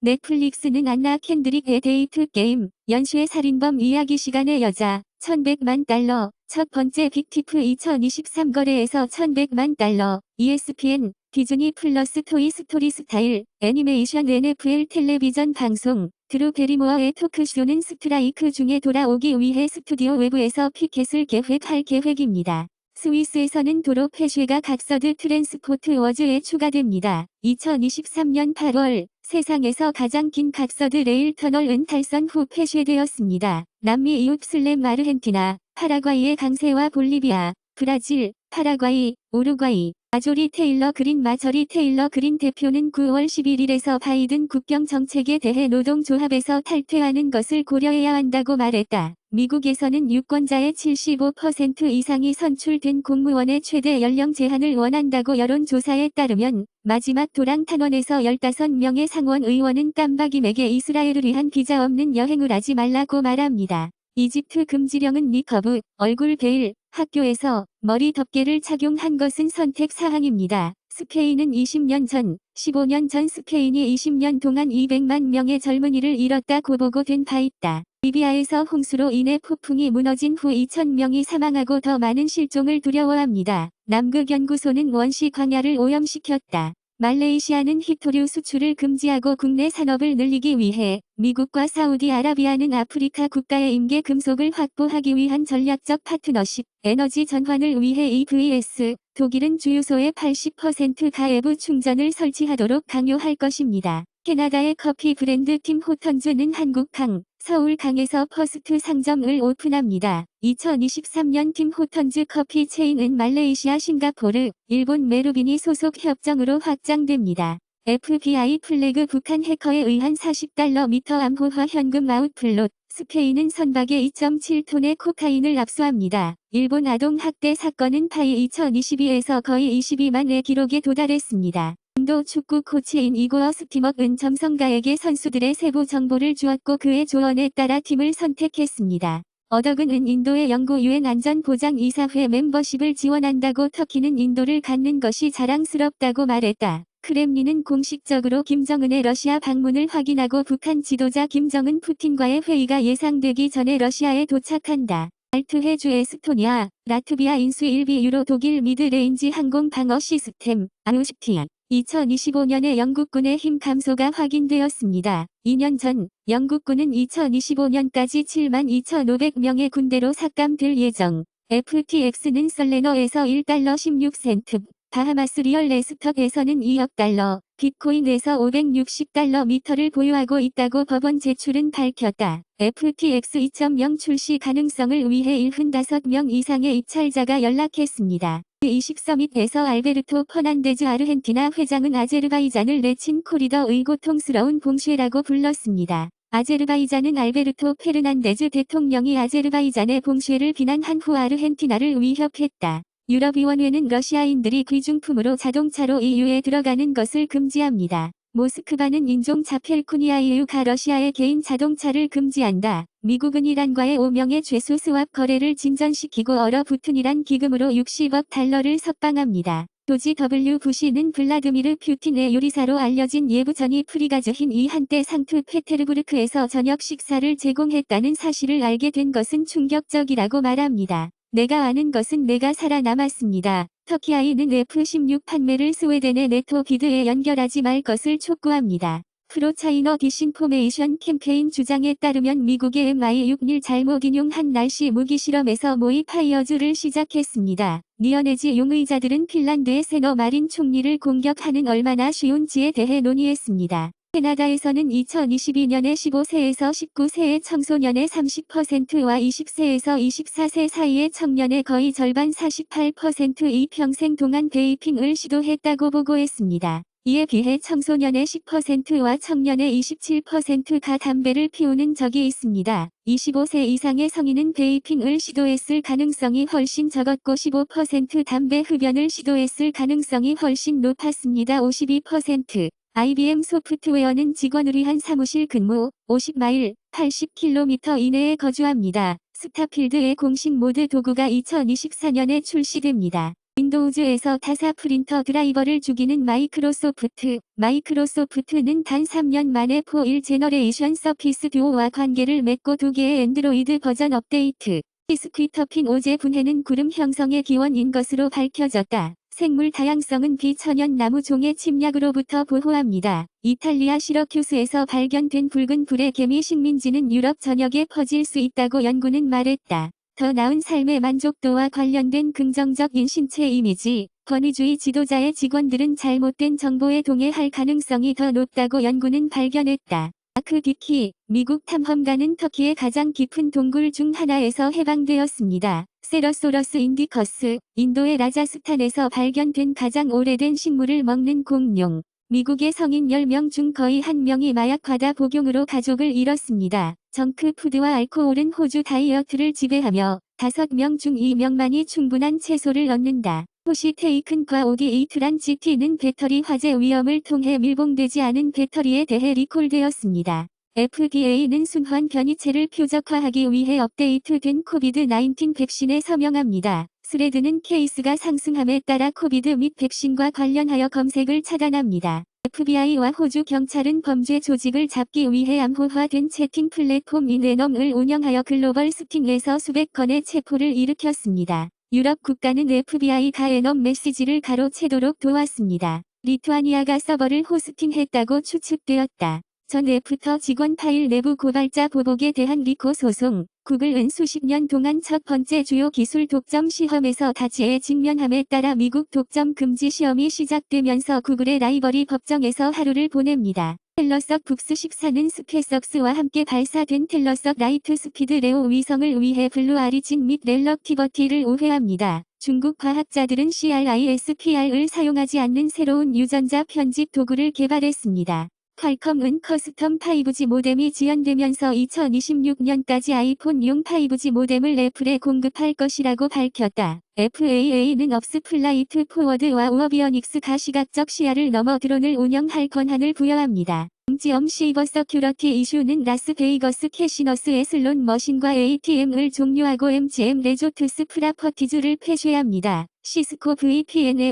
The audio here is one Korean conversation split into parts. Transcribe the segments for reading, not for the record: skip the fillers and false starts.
넷플릭스는 안나 켄드릭의 데이트 게임, 연쇄 살인범 이야기 시간의 여자, 1100만 달러, 첫 번째 빅티프 2023 거래에서 1100만 달러, ESPN, 디즈니 플러스 토이 스토리 스타일, 애니메이션 NFL 텔레비전 방송, 드루 베리모어의 토크쇼는 스트라이크 중에 돌아오기 위해 스튜디오 외부에서 피켓을 계획할 계획입니다. 스위스에서는 도로 폐쇄가 각서드 트랜스포트 워즈에 추가됩니다. 2023년 8월 세상에서 가장 긴 각서드 레일 터널은 탈선 후 폐쇄되었습니다. 남미 이웃 슬램 아르헨티나, 파라과이의 강세와 볼리비아, 브라질, 파라과이, 우루과이, 마조리 테일러 그린 마저리 테일러 그린 대표는 9월 11일에서 바이든 국경 정책에 대해 노동조합에서 탈퇴하는 것을 고려해야 한다고 말했다. 미국에서는 유권자의 75% 이상이 선출된 공무원의 최대 연령 제한을 원한다고 여론조사에 따르면 마지막 도랑 탄원에서 15명의 상원 의원은 깜박임에게 이스라엘을 위한 비자 없는 여행을 하지 말라고 말합니다. 이집트 금지령은 니커브, 얼굴 베일, 학교에서 머리 덮개를 착용한 것은 선택 사항입니다. 스페인은 20년 전, 15년 전 스페인이 20년 동안 200만 명의 젊은이를 잃었다고 보고된 바 있다. 리비아에서 홍수로 인해 폭풍이 무너진 후 2,000명이 사망하고 더 많은 실종을 두려워합니다. 남극연구소는 원시 광야를 오염시켰다. 말레이시아는 히토류 수출을 금지하고 국내 산업을 늘리기 위해 미국과 사우디아라비아는 아프리카 국가의 임계 금속을 확보하기 위한 전략적 파트너십, 에너지 전환을 위해 EVS, 독일은 주유소에 80% 가외부 충전을 설치하도록 강요할 것입니다. 캐나다의 커피 브랜드 팀 호턴즈는 한국항, 서울강에서 퍼스트 상점을 오픈합니다. 2023년 팀 호턴즈 커피 체인은 말레이시아 싱가포르, 일본 메루비니 소속 협정으로 확장됩니다. FBI 플래그 북한 해커에 의한 40달러 미터 암호화 현금 아웃플롯, 스페인은 선박에 2.7톤의 코카인을 압수합니다. 일본 아동학대 사건은 파이 2022에서 거의 22만의 기록에 도달했습니다. 인도 축구 코치인 이고어 스티먹은 점성가에게 선수들의 세부 정보를 주었고 그의 조언에 따라 팀을 선택했습니다. 어덕은 인도의 영구 유엔 안전보장이사회 멤버십을 지원한다고 터키는 인도를 갖는 것이 자랑스럽다고 말했다. 크렘린은 공식적으로 김정은의 러시아 방문을 확인하고 북한 지도자 김정은 푸틴과의 회의가 예상되기 전에 러시아에 도착한다. 알트해주 에스토니아, 라트비아 인수 1비 유로 독일 미드레인지 항공 방어 시스템, 아우슈티아. 2025년에 영국군의 힘 감소가 확인되었습니다. 2년 전, 영국군은 2025년까지 72,500명의 군대로 삭감될 예정. FTX는 솔레너에서 1달러 16센트, 바하마스 리얼 에스터에서는 2억 달러, 비트코인에서 560달러 미터를 보유하고 있다고 법원 제출은 밝혔다. FTX 2.0 출시 가능성을 위해 75명 이상의 입찰자가 연락했습니다. G20 서밋에서 알베르토 퍼난데즈 아르헨티나 회장은 아제르바이잔을 내친 코리더의 고통스러운 봉쇄라고 불렀습니다. 아제르바이잔은 알베르토 페르난데즈 대통령이 아제르바이잔의 봉쇄를 비난한 후 아르헨티나를 위협했다. 유럽위원회는 러시아인들이 귀중품으로 자동차로 EU에 들어가는 것을 금지합니다. 모스크바는 인종차별쿠니아이유가 러시아의 개인 자동차를 금지한다. 미국은 이란과의 5명의 죄수 스왑 거래를 진전시키고 얼어붙은 이란 기금으로 60억 달러를 석방합니다. 조지 W. 부시는 블라드미르 푸틴의 요리사로 알려진 예부전이 프리가즈힌 이 한때 상트페테르부르크에서 저녁 식사를 제공했다는 사실을 알게 된 것은 충격적이라고 말합니다. 내가 아는 것은 내가 살아남았습니다. 터키아이는 F-16 판매를 스웨덴의 네토 비드에 연결하지 말 것을 촉구합니다. 프로차이너 디신포메이션 캠페인 주장에 따르면 미국의 Mi-6를 잘못 인용한 날씨 무기 실험에서 모의 파이어즈를 시작했습니다. 니어네지 용의자들은 핀란드의 세너 마린 총리를 공격하는 얼마나 쉬운지에 대해 논의했습니다. 캐나다에서는 2022년에 15세에서 19세의 청소년의 30%와 20세에서 24세 사이의 청년의 거의 절반 48%이 평생 동안 베이핑을 시도했다고 보고했습니다. 이에 비해 청소년의 10%와 청년의 27%가 담배를 피우는 적이 있습니다. 25세 이상의 성인은 베이핑을 시도했을 가능성이 훨씬 적었고 15% 담배 흡연을 시도했을 가능성이 훨씬 높았습니다. 52%. IBM 소프트웨어는 직원을 위한 사무실 근무, 50마일, 80km 이내에 거주합니다. 스타필드의 공식 모드 도구가 2024년에 출시됩니다. 윈도우즈에서 타사 프린터 드라이버를 죽이는 마이크로소프트. 마이크로소프트는 단 3년 만에 4일 제너레이션 서피스 듀오와 관계를 맺고 2개의 앤드로이드 버전 업데이트. 스퀴터핀 오제 분해는 구름 형성의 기원인 것으로 밝혀졌다. 생물 다양성은 비천연 나무 종의 침략으로부터 보호합니다. 이탈리아 시러큐스에서 발견된 붉은 불의 개미 식민지는 유럽 전역에 퍼질 수 있다고 연구는 말했다. 더 나은 삶의 만족도와 관련된 긍정적인 신체 이미지, 권위주의 지도자의 직원들은 잘못된 정보에 동의할 가능성이 더 높다고 연구는 발견했다. 마크 디키, 미국 탐험가는 터키의 가장 깊은 동굴 중 하나에서 해방되었습니다. 세러소러스 인디커스, 인도의 라자스탄에서 발견된 가장 오래된 식물을 먹는 공룡. 미국의 성인 10명 중 거의 1명이 마약 과다 복용으로 가족을 잃었습니다. 정크푸드와 알코올은 호주 다이어트를 지배하며 5명 중 2명만이 충분한 채소를 얻는다. 호시 테이큰과 오디8란 GT는 배터리 화재 위험을 통해 밀봉되지 않은 배터리에 대해 리콜되었습니다. FDA는 순환 변이체를 표적화하기 위해 업데이트된 코비드-19 백신에 서명합니다. 스레드는 케이스가 상승함에 따라 코비드 및 백신과 관련하여 검색을 차단합니다. FBI와 호주 경찰은 범죄 조직을 잡기 위해 암호화된 채팅 플랫폼 인웨넘을 운영하여 글로벌 스팅에서 수백 건의 체포를 일으켰습니다. 유럽 국가는 FBI가 에넘 메시지를 가로채도록 도왔습니다. 리투아니아가 서버를 호스팅했다고 추측되었다. 전 애프터 직원 파일 내부 고발자 보복에 대한 리코 소송. 구글은 수십 년 동안 첫 번째 주요 기술 독점 시험에서 다지에 직면함에 따라 미국 독점 금지 시험이 시작되면서 구글의 라이벌이 법정에서 하루를 보냅니다. 텔러석 북스 14는 스페이스X와 함께 발사된 텔러석 라이트 스피드 레오 위성을 위해 블루 아리진 및 렐러티버티를 우회합니다. 중국 과학자들은 CRISPR을 사용하지 않는 새로운 유전자 편집 도구를 개발했습니다. 퀄컴은 커스텀 5G 모뎀이 지연되면서 2026년까지 아이폰용 5G 모뎀을 애플에 공급할 것이라고 밝혔다. FAA는 업스 플라이트 포워드와 우어비어닉스가 시각적 시야를 넘어 드론을 운영할 권한을 부여합니다. MGM 시버 서큐러티 이슈는 라스베이거스 캐시너스의 슬롯 머신과 ATM을 종료하고 MGM 레조트스 프라퍼티즈를 폐쇄합니다. 시스코 VPN에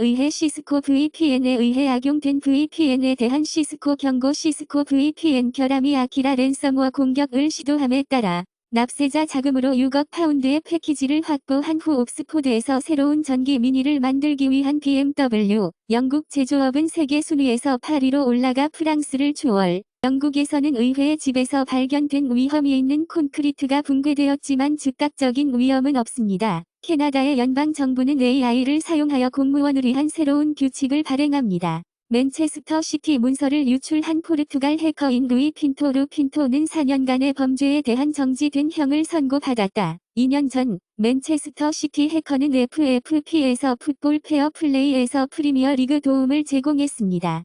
의해 악용된 VPN에 대한 시스코 경고. 시스코 VPN 결함이 아키라 랜섬워 공격을 시도함에 따라 납세자 자금으로 6억 파운드의 패키지를 확보한 후 옥스포드에서 새로운 전기 미니를 만들기 위한 BMW, 영국 제조업은 세계 순위에서 8위로 올라가 프랑스를 추월. 영국에서는 의회의 집에서 발견된 위험이 있는 콘크리트가 붕괴되었지만 즉각적인 위험은 없습니다. 캐나다의 연방정부는 AI를 사용하여 공무원을 위한 새로운 규칙을 발행합니다. 맨체스터 시티 문서를 유출한 포르투갈 해커인 루이 핀토. 루 핀토는 4년간의 범죄에 대한 정지된 형을 선고받았다. 2년 전 맨체스터 시티 해커는 FFP에서 풋볼 페어 플레이에서 프리미어 리그 도움을 제공했습니다.